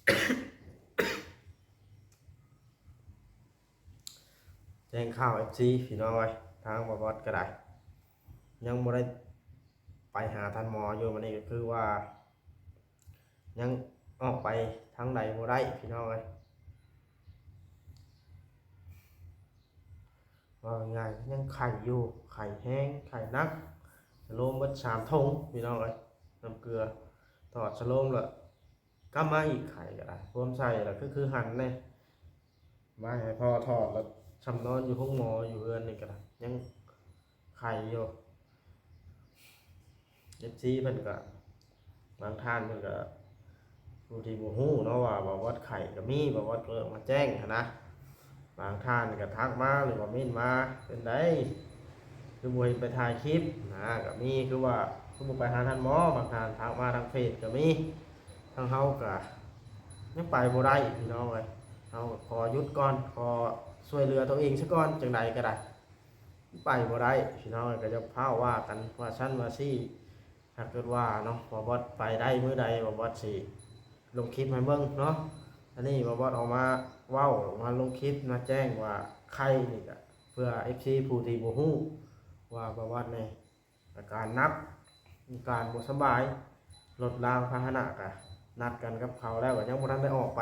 แจ้งข่าว FC พี่น้องเอ้ยทางบอสก็ได้ยังบ่ได้ไปหาท่านหมออยู่วันนี้ก็คือว่ายังออกไปทางใดบ่ได้พี่น้องเอ้ยว่าง่ายยังไข่อยู่ไข่แห้งไข่นักสโลมเบิด3 ถุงพี่น้องเอ้ยน้ำเกลือทอดสโลมแล้วก็มาอีกไข่ก็ได้รวมใส่แล้วคือหั่นเลยมาให้พอทอดแล้วชำนอนอยู่ห้องหมออยู่เรือนนี่ก็ได้ยังไข่อยู่ FC เพิ่นก็บางท่านเพิ่นก็ผู้ที่บ่ฮู้เนาะว่าบ่วัดไข่ก็มีบ่วัดเรื่องมาแจ้งหั้นนะบางท่านก็ทักมาหรือว่าเม้นมาเป็นไดคือบ่เห็นไปถ่ายคลิปนะก็มีคือว่าคือบ่ไปหาท่านหมอบางท่านทักมาทางเฟซก็มีทางเฮาก็ยังไปบ่ได้พี่น้องเอ้ยเฮาก็ขอหยุดก่อนขอช่วยเหลือตัวเองซะก่อนจังใดก็ได้ไปบ่ได้พี่น้องเอ้ยก็จะพาว่ากันว่าซั่นว่าซี่ ถ้าเกิดว่าเนาะบอบอสไปได้มื้อใดบอบอสสิลงคลิปให้เบิ่งเนาะอันนี้บอบอสออกมาเว้าออกมาลงคลิปมาแจ้งว่าไข้นี่ก็เพื่อ FC ผู้ที่บ่ฮู้ว่าบอบอสในอาการนับมีการบ่สบายรถรางพาหนะก็นัดกันกับเขาแล้วก็ยังบ่ทันได้ออกไป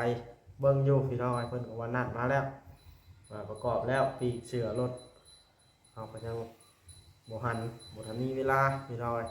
เบิ่งอยู่พี่น้องเพิ่นก็ว่านัดมาแล้วว่าประกอบแล้วปีกเสือรถเฮาก็ยังบ่ทันมีเวลาพี่น้อง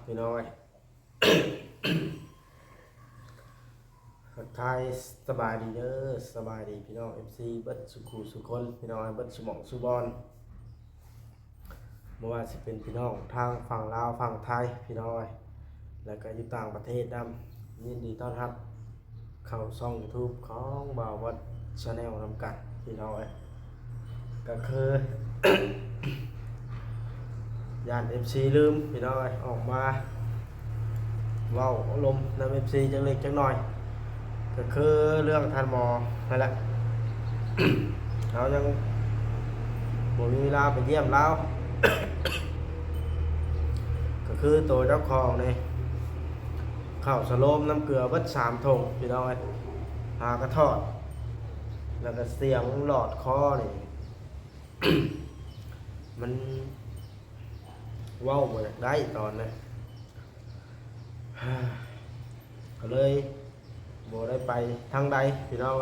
พี่น้องทักทายสบายดีเด้อสบายดีพี่น้อง FC เบิดสุขุสุคนพี่น้องเบิดสมองสุบอลบ่ว่าสิเป็นพี่น้องทางฝั่งลาวฝั่งไทยพี่น้องแล้วก็อยู่ต่างประเทศนำยินดีต้อนรับเข้าช่อง YouTube ของบ่าววัด Channel นำกันพี่น้องก็คือ ย่าน FC ลืมพี่น้องออกมาเว้าลมนำ FC จังเล็กจังน้อยก็คือเรื่องท่านหมอนั่นแหละ เรายังบ่มีเวลาไปเยี่ยมเรา ก็คือตัวเจ้าของนี่ข้าวสโลมน้ำเกลือเบิด3 ถุงพี่น้องหากระทอดแล้วก็เสียงหลอดคอนี่ มันเว้าบ่อยากได้ตอนนั้น ก็เลยบ่ได้ไปทางใดพี่น้อง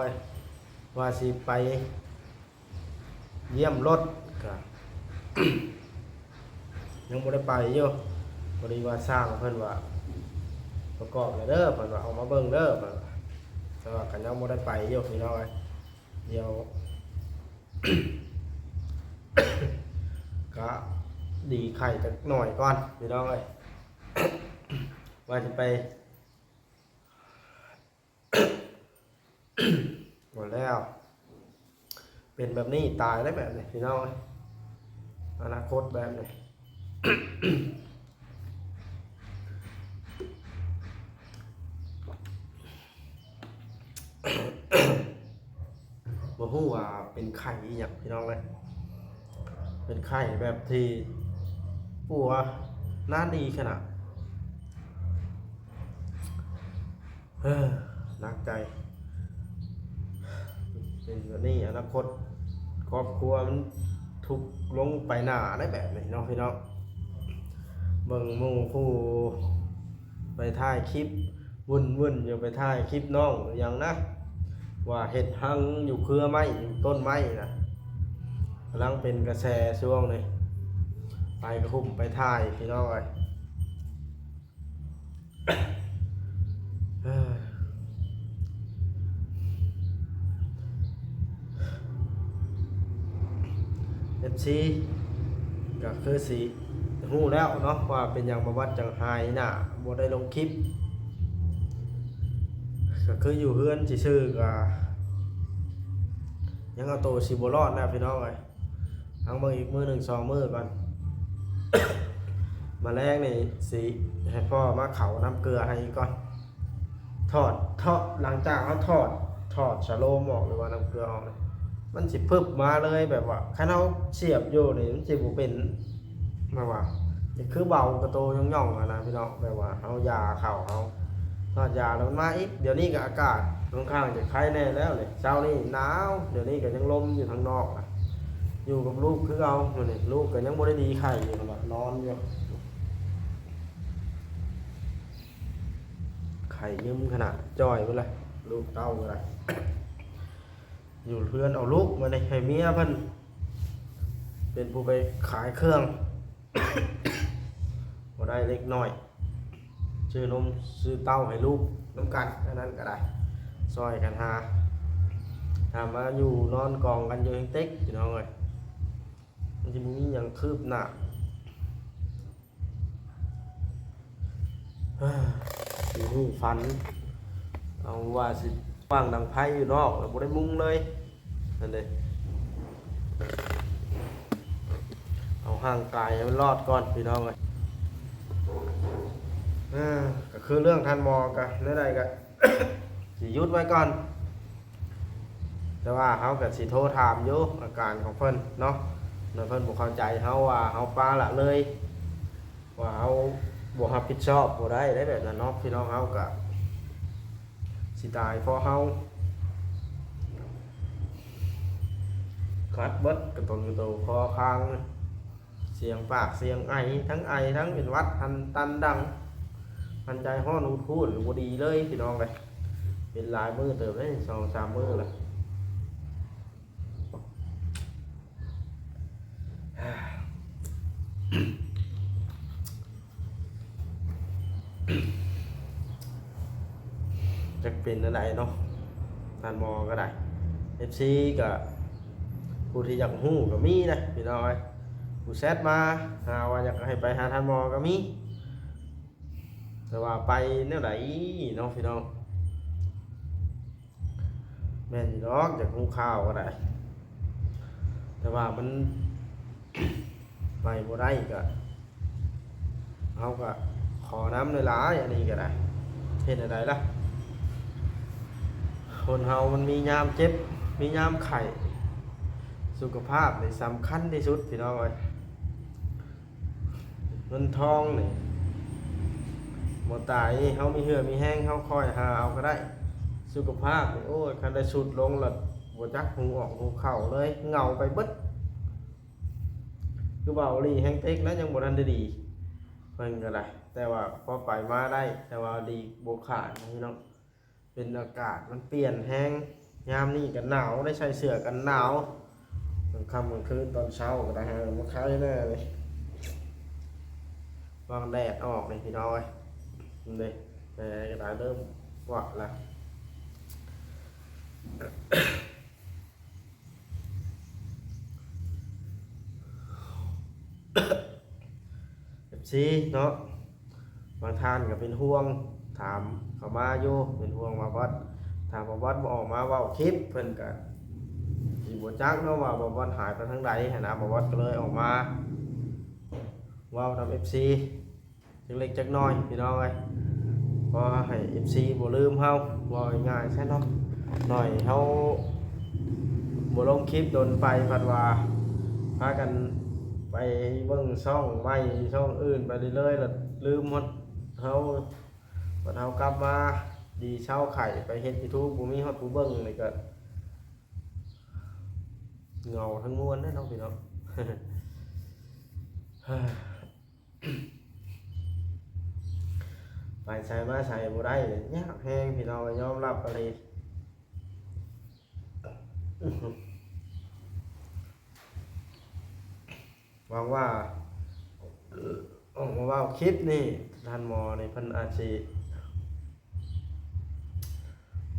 ว่าสิไปเยี่ยมรถก็ ยังบ่ได้ไปอยู่พอดีว่าสร้างเพิ่นว่าประกอบแล้วเด้อเพิ่นว่าเอามาเบิ่งเด้อเพิ่นว่าแต่ว่าก็ยังบ่ได้ไปอยู่พี่น้องเดี๋ยว ก็ดีไข่จักหน่อยก่อนพี่น้องว่าจะไป หมดแล้วเป็นแบบนี้ตายได้แบบนี้พี่น้องอนาคตแบบนี้ บ่ฮู้ว่าเป็นไข่อีหยังพี่น้องเป็นไข่แบบที่ปัวน่าดีขนาดหนักใจเป็นแบบนี้อนาคตครอบครัวมันทุกลงไปหน้าได้แบบนี้เนาะพี่น้องเบิ่งหมู่ผู้ไปถ่ายคลิปวุ่นอยู่ไปถ่ายคลิปน้องอย่างนะว่าเห็ดหังอยู่เครือไม้อยู่ต้นไม้นะกำลังเป็นกระแสช่วงนี้ไปกระหุ่มไปถ่ายพี่น้อง FC ก็คือสิฮู้แล้วเนาะว่าเป็นหยังบ่วัดจังหายน่ะบ่ได้ลงคลิปก็คืออยู่เฮือนซื่อๆก็ยังเอาตัวสิบ่รอดนะพี่น้องเอ้ยทั้งเบิ่งอีกมื้อหนึ่งสองมื้อก่อน มาแรกนี่สิให้พ่อมาเขาน้ำเกลือให้ก่อนทอดหลังจากเขาทอดชะโลมออกหรือว่าน้ำเกลือออกเลยมันสิพึบมาเลยแบบว่าคันเฮาเสียบอยู่นี่มันสิบ่เป็นแบบว่าคือเบากระโตย่องๆอะนะพี่น้องแบบว่าเฮายาเข้าเฮาทอดยาแล้วมันมาอีกเดี๋ยวนี้ก็อากาศค่อนข้างจะไข้แน่แล้วนี่เช้านี้หนาวเดี๋ยวนี้ก็ยังลมอยู่ทางนอกอะอยู่กับลูกคือเอานี่ลูกก็ยังบ่ได้ดีไข้อยู่นอนอยู่ไข่ยืมขนาดจ่อยไปเลยลูกเต้าอะไร อยู่เพื่อนเอาลูกมาในให้เมียเพิ่นเป็นผู้ไปขายเครื่องมาได้เล็กน้อยซื้อนมซื้อเต้าให้ลูกน้ำกันแค่นั้นก็ได้ซอยกันหาถามมาอยู่นอนกองกันอยู่เต็กพี่น้องเลยมันจะมีอย่างคืบหน้าอยู่นี่ฟันเอาว่าสิว่างดังไพ่อยู่นอกแล้วบ่ได้มุงเลยนั่นเลยเอาห่างกายให้มันรอดก่อนพี่น้องเลยก็คือเรื่องทันมอกันเรื่องใดกัน สิยุดไว้ก่อนแต่ว่าเขากับสิโทรถามอยู่อาการของเพิ่นเนาะเพิ่นบ่เข้าใจเขาว่าเขาปลาละเลยว่าเขาบ่รับผิดชอบบ่ได้แบบนั้นเนาะพี่น้องเขาก็สิตายเพราะเขาคัดเบิดกระตุนกระตูคอคางเสียงปากเสียงไอทั้งเป็นวัดตันดังพันใจห้อนพูดหรือบ่ดีเลยพี่น้องเลยเป็นหลายมือเติบได้2-3 มือแหละจะเป็นอะไรเนาะทานมอก็ได้ FC ก็ผู้ที่อยากฮู้ก็มีนะพี่น้อยผู้แซดมาหาว่าอยากให้ไปหาทานมอก็มีแต่ว่าไปแนวไหนเนาะพี่น้องแม่นอยู่ดอกอยากฮู้ข่าวก็ได้แต่ว่ามัน ไปบ่ได้ก็เฮาก็ขอน้ำหลายๆอันนี้ก็ได้เฮ็ดอะไรล่ะคนเฮามันมียามเจ็บมียามไข้สุขภาพนี่สำคัญที่สุดพี่น้องเอ้ยเงินทองนี่บ่ตายเฮามีเหือมีแห้งเฮาคอยหาเอาก็ได้สุขภาพนี่โอ้ยคันได้สุดลงแล้วบ่จักหูออกหูเข้าเลยเหงาไปเบิดคือเบาหลีแห้งเต็กแล้วยังบ่ทันได้ดีเพิ่นก็ได้แต่ว่าพอไปมาได้แต่ว่าดีบ่ขาดพี่น้องเป็นอากาศมันเปลี่ยนแห้งยามนี้ก็หนาวได้ใส่เสื้อกันหนาวกลางค่ำกลางคืนตอนเช้าก็ได้ฮะบ่คล้ายแน่เลยวางแดดออกนี่พี่น้องเอ้ยนี่แต่ก็ได้เริ่มว่าแล้วซีเนาะบางท่านก็เป็นห่วงถามเขามาอยู่เป็นห่วงมาวัดถามมาวัดมาออกมาว่าคลิปเพิ่นก็สิบ่จักเนาะว่าบ่วัดหายไปทางใดหั่นนะบ่วัดก็เลยออกมาว้าวทำ FC จักเล็กจักน้อยพี่น้องเอ้ยพอให้ FC บ่ลืมเฮาว่าง่ายๆใช่เนาะหน่อยเฮาบ่ลงคลิปโดนไปพัดว่าพากันไปเบิ่งช่องใหม่ช่องอื่นไปเรื่อยๆแล้วลืมหมดเฮาบัดเฮากลับมาดีเช้าไข่ไปเฮ็ด YouTube บ่มีฮอดผู้เบิ่งนี่ก็เหงาทั้งมวลเด้อน้องพี่น้อง ไปใส่มาใส่บ่ได้ยากแฮงพี่น้องยอมรับอะไร หวังว่าออกมาว่าคลิปนี่ท่านหมอในพันอาชี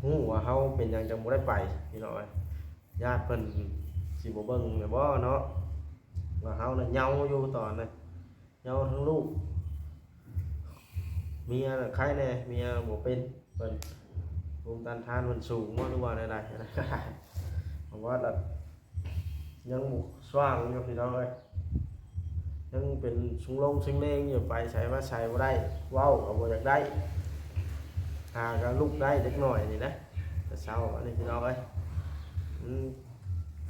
ฮู้ว่าเฮาเป็นหยังจังบ่ได้ไปพี่น้องญาติเพิ่นสิบ่เบิ่งแม่บ่เนาะ ว่าเฮาน่ะเหงาอยู่ตอนนั้นเหงาทั้งลูกเมียน่ะใครแน่เมียบ่เป็นเพิ่นภูมิต้านทานมันสูงบ่หรือว่าใดๆนะก็ได้เพราะว่าละยังบ่สว่างอยู่พี่น้องเอ้ยยังเป็นชุงลงชิงเลงอยู่ไปใช้มาใช้บ่ได้เว้าก็บ่อยากได้หาก็ลุกได้เล็กน้อยนี่นะแต่เช้าอันนี้พี่น้องเอ้ย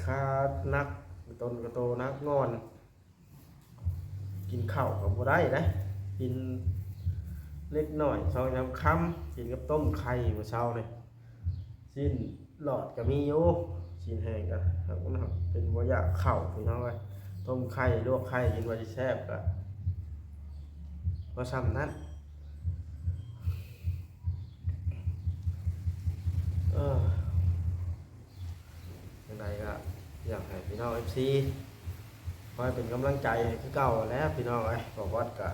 ค่านักต้นก็โตนักงอนกินข้าวก็บ่ได้นะกินเล็กน้อย2-3คำกินกับต้มไข่มื้อเช้านี่สิ้นหลอดก็มีอยู่สิ้นแห้งก็เป็นบ่อยากข้าวพี่น้องเอ้ยต้มไข่ลวกไข่กินว่าสิแซ่บก็บ่ซ้ำนั้นยังไงก็อยากให้พี่น้อง FC คอยเป็นกำลังใจให้คือเก่าแล้วพี่น้องเอ้ยบอกว่าก็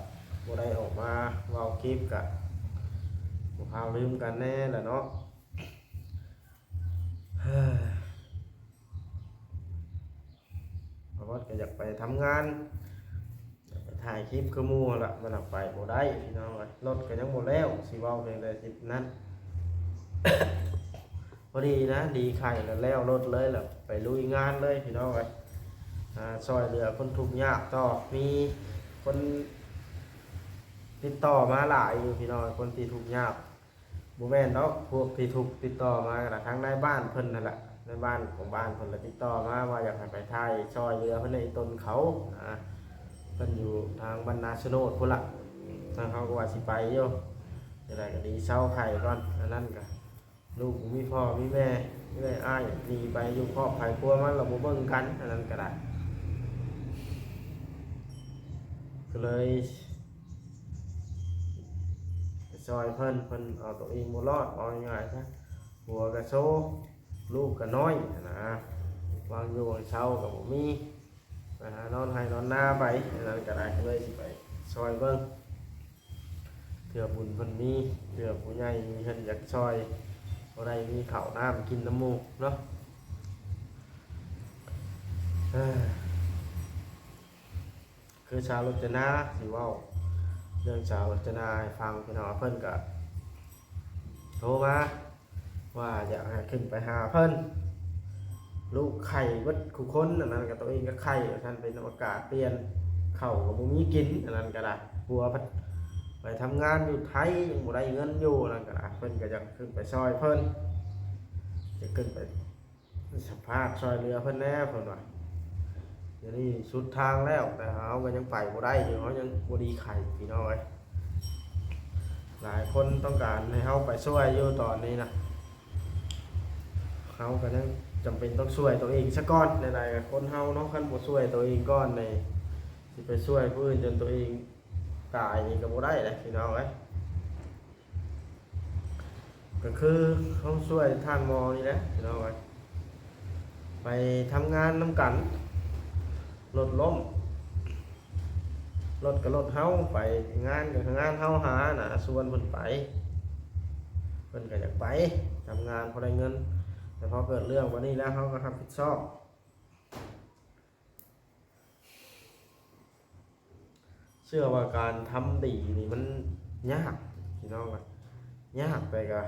บ่ได้ออกมาเว้าคลิปก็บ่พาลืมกันแน่แหละเนาะบอกว่าก็อยากไปทำงานอยากไปถ่ายคลิปคือหมู่ล่ะมันออกไปบ่ได้พี่น้องเอ้ยรถก็ยังบ่แล้วสิเว้าเพียงใดสินั้น พอดีนะดีไข่แล้วรถเลยแล้วไปลุยงานเลยพี่น้องเอ้ยซอยเหลือคนทุกข์ยากต่อมีคนติดต่อมาหลายอยู่พี่น้องคนที่ทุกข์ยากบ่แม่นเนาะพวกที่ทุกข์ติดต่อมาก็ทางในบ้านเพิ่นนั่นแหละในบ้านของบ้านเพิ่นละติดต่อมาว่าอยากให้ไปไทยซอยเหลือเพิ่นในต้นเขาเพิ่นอยู่ทางบรรณาชโนดพุ่นละทางเขาก็ว่าสิไปอยู่จังไดก็ดีเซาไข่ก่อนอันนั้นก็ลูกมีพ่อมีแม่มีอ้ายหนีไปอยู่ครอบครัวมันเราบ่เบิ่งกันอันนั้นก็ได้ก็เลยซอยเพิ่นเอาตัวเองบ่รอดเอาง่ายๆซะหัวก็โซลูกก็น้อยนะวางอยู่เช้าก็บ่มีไปหานอนให้นอนหน้าไปอันนั้นก็ได้เลยสิไปซอยเบิ่งเถื่อบุญเพิ่นมีเถื่อผู้ใหญ่มีเพิ่นอยากซอยบ่ได้มีข้าวน้ำกินน้ำมูกเนาะคือชาวรจนาสิเว้าเรื่องชาวรจนาให้ฟังพี่น้องเพิ่นก็โทรมาว่าอยากให้ขึ้นไปหาเพิ่นลูกไข่เบิดคู่คนอันนั้นก็ตัวเองก็ไข่ท่านเป็นอากาศเปลี่ยนข้าวก็บ่มีกินอันนั้นก็ได้กลัวไปทำงานอยู่ไทยยังบ่ได้เงินอยู่นั่นก็เพิ่นก็อยากขึ้นไปซอยเพิ่นจะขึ้นไปสัมภาษณ์ซอยเรือเพิ่นแน่เพิ่นว่าเดี๋ยวนี้สุดทางแล้วแต่เฮาก็ยังไปบ่ได้อยู่เฮายังบ่ดีไข่พี่น้องเอ้ยหลายคนต้องการให้เฮาไปช่วยอยู่ตอนนี้นะเฮาก็ยังจำเป็นต้องช่วยตัวเองซะก่อนหลายๆคนเฮาเนาะคันบ่ช่วยตัวเองก่อนนี่สิไปช่วยผู้อื่นจนตัวเองตายนี่ก็บ่ได้เลยพี่น้องเอ้ยก็คือเขาช่วยท่านหมอนี่แหละพี่น้องเอ้ยไปทำงานน้ำกันรถล้มรถกับรถเฮาไปงานกับงานเฮาหาน่ะส่วนเพิ่นไปเพิ่นก็อยากไปทำงานพอได้เงินแต่พอเกิดเรื่องวันนี้แล้วเฮาก็รับผิดชอบเชื่อว่าการทำดีนี่มันยากพี่น้องกันยากไปก็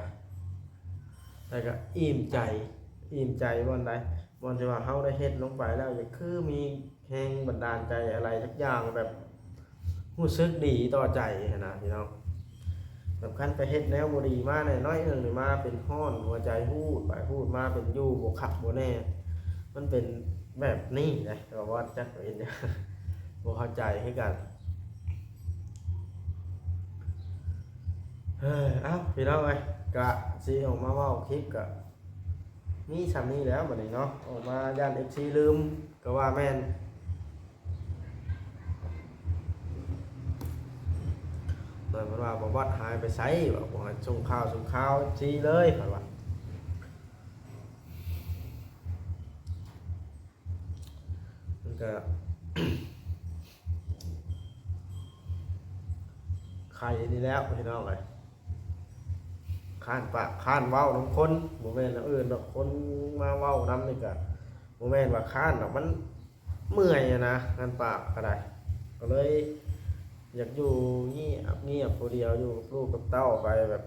อิ่มใจวันใดวันที่ว่าเฮาได้เฮ็ดลงไปแล้วอย่าคือมีแรงบันดาลใจอะไรสักอย่างแบบรู้สึกดีต่อใจนะพี่น้องสำคัญไปเฮ็ดแนวบ่ดีมาหน่อยน้อยนึงนี่มาเป็นฮ้อนหัวใจพูดไปพูดมาเป็นอยู่บ่ขับบ่แน่มันเป็นแบบนี้นะแต่ว่าจักเป็นบ่เข้าใจคือกันเอ้าพี่น้องเอ้ยกะสิออกมาเว้าคลิปกะมีซ้ำนี้แล้วบัดนี้เนาะออกมาย่าน FC ลืมก็ว่าแม่นเพิ่นว่าบ่วัดหายไปไสว่าบ่ให้ส่งข่าวซีเลยเพิ่นว่ามันก็ ไข่นี่แล้วพี่น้องเอ้ยข้านปากข้านเว้าน้ำคนบ่แม่นอื่นดอกคนมาเว้านำนี่ก็บ่แม่นว่าข้านดอกมัน เมื่อยอะนะงานปากก็ได้ก็เลยอยากอยู่เงียบผู้เดียวอยู่กับลูกกับเต้าไปแบบ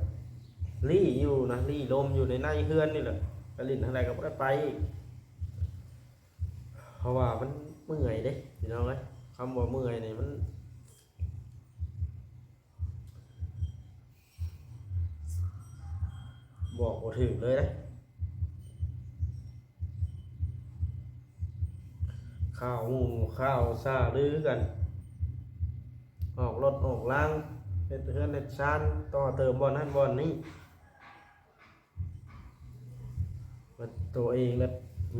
รี่อยู่นะรี่ลมอยู่ในเฮือนนี่แหละไปลินทางใดก็บ่ได้ไปอีกเพราะว่ามันเมื่อยเด้พี่น้องเอ้ยคำว่าเมื่อยนี่มันบอกบ่ถึงเลยนะข้าวหมูข้าวซาลือกันออกรถออกล่างเฮ็ดเฮือนเฮ็ดชานต่อเติมบ่อนนั้นบ่อนนี้ว่าตัวเองแล้ว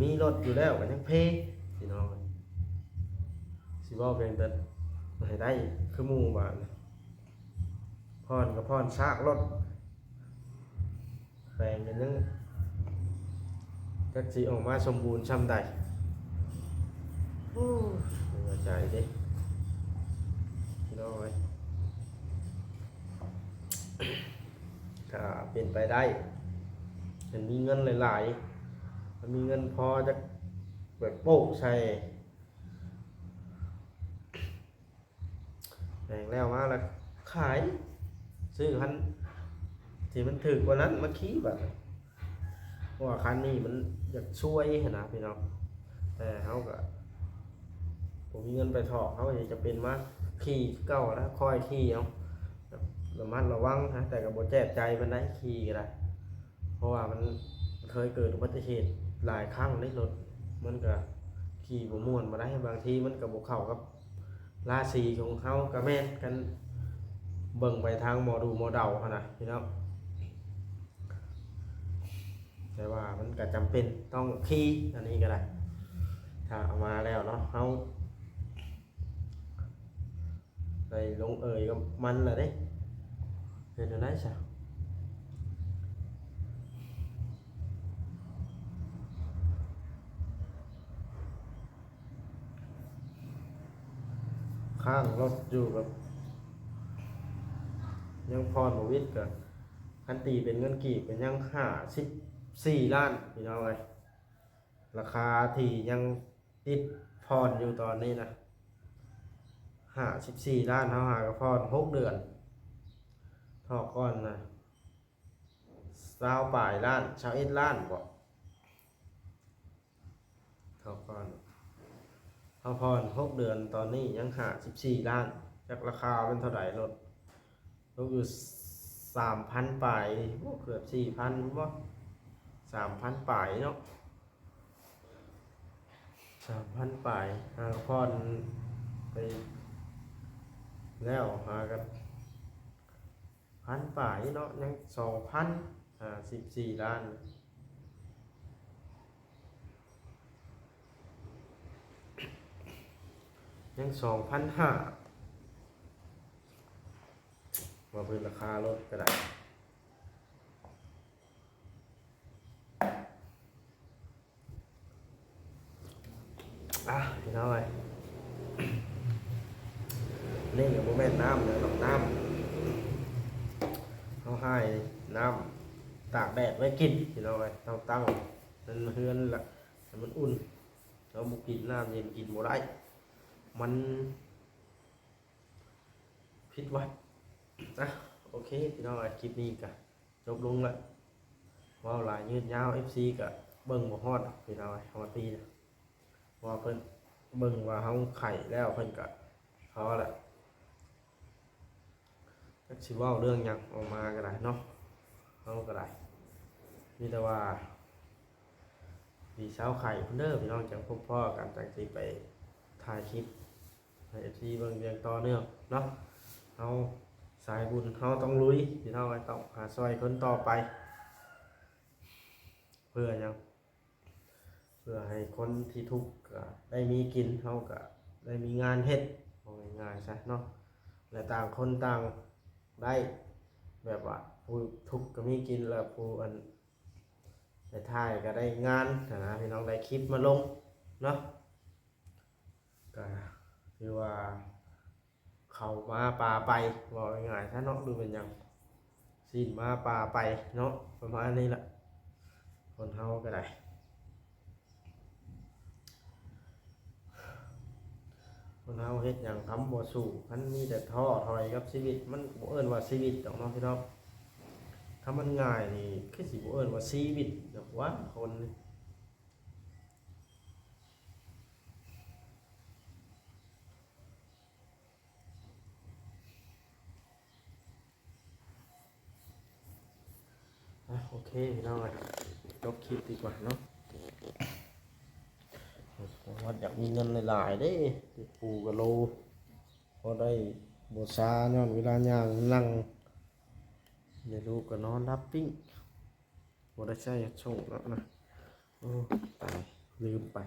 มีรถอยู่แล้วก็ยังเพพี่น้องเอ้ยสิเว้าเพียงแต่ให้ได้คือหมู่บ้านพรก็พรซากรถแปลงกันยังจักสิออกมาสมบูรณ์ช่ำใดโอ้เหนื่อยใจเด้พี่น้องเอ้ยถ้าเป็นไปได้มันมีเงินหลายๆมันมีเงินพอจะแบบโป๊กใส่แบ่งแล้วมาแล้วขายซื้อคันที่มันถึกกว่านั้นมาขี่แบบเพราะว่าคันนี้มันอยากช่วยนะพี่น้องแต่เขาก็ผมมีเงินไปถอกเขาก็จะเป็นมาขี่เก่าแล้วคอยขี่เอาระมัดระวังนะแต่กับโบแจบใจมันได้ขี่ก็ได้เพราะว่ามันเคยเกิดอุบัติเหตุหลายครั้งในรถมันก็ขี่บ่ม่วนมาได้บางทีมันกับบกเข้ากับราศีของเขากระแม่นกันเบิ่งไปทางหมอดูหมอเดาขนาดพี่น้องแต่ว่ามันก็จำเป็นต้องขี่อันนี้ก็ได้ถ้าเอามาแล้วเนาะเขาได้ลงเอ่ยก็มันแหละเด้เห็นอะไรใช่ข้างรถอยู่กับยังพรบวิทย์กับคันตีเป็นเงินกีบเป็นยัง54 ล้านพี่น้องเลยราคาที่ยังติดพรอยู่ตอนนี้นะ54 ล้านเขาหากับพร6 เดือนทอก้อนนะ20 ปลายล้าน21 ล้านบ่ทอก้อนเขาพร6 เดือนตอนนี้ยัง54 ล้านจากราคาเป็นเท่าไหร่รถอยู่3,000 ปลายเกือบ4,000บ่3,000 ปลายเนาะ3,000 ปลายหาพรไปแล้วหากัน1,000 ปลายเนาะยัง2,054 ล้านยัง2,500มาเป็นราคารถก็ได้พี่น้องเอ้ยนี่กับโมเมนต์น้ำเลยหรอกน้ำเขาให้น้ำตากแดดไว้กินพี่น้องเอ้ยต้องตั้งมันเฮือนละมันอุ่นเราบุกินน้ำเย็นกินโมได้มันพิษวัดโอเคพี่น้องเอ้ยคลิปนี้ก็จบลงละว่าหลายยืดยาว FC ก็เบิ่งบ่ฮอดพี่น้องเอ้ยฮอดปีนะว่าเพิ่นเบิ่งว่าเฮาไข่แล้วเพิ่นก็พอละจักสิเว้าเรื่องหยังออกมาก็ได้เนาะเฮาก็ได้มีแต่ว่าพี่สาวไข่เพิ่นเด้อพี่น้องจังพบพ่อกันจังสิไปถ่ายคลิปให้ FC เบิ่งอย่างต่อเนื่องเนาะเฮาสายบุญเฮาต้องลุยพี่น้องต้องหาซอยคนต่อไปเพื่อหยังเพื่อให้คนที่ทุกข์ก็ได้มีกินเขาก็ได้มีงานเฮ็ดง่ายๆซะเนาะและต่างคนต่างได้แบบว่าผู้ทุกข์ก็มีกินแล้วผู้อันในท้ายก็ได้งานนะพี่น้องได้คลิปมาลงเนาะก็คือว่าเขามาปลาไปบอกง่ายๆซะเนาะดูเป็นยังสิ้นมาปลาไปเนาะประมาณนี้แหละคนเฮาก็ได้ คนเฮาเฮ็ดหยังคำบ่สู้คันมีแต่ท้อถอยกับชีวิตมันบ่เอิ้นว่าชีวิตดอกเนาะพี่น้องถ้ามันง่ายนี่คือสิบ่เอิ้นว่าชีวิตดอกว่าคนนี่โอเคพี่น้องจบคลิปดีกว่าเนาะว่าอยากมีเงินหลายๆเด้ติดปูกะโลพอได้บ่ซาย้อนเวลาย่างนั่งได้ลูกก็นอนรับปิ้งบ่ได้ใช้โชคแล้วนะโอ้ตายลืมไป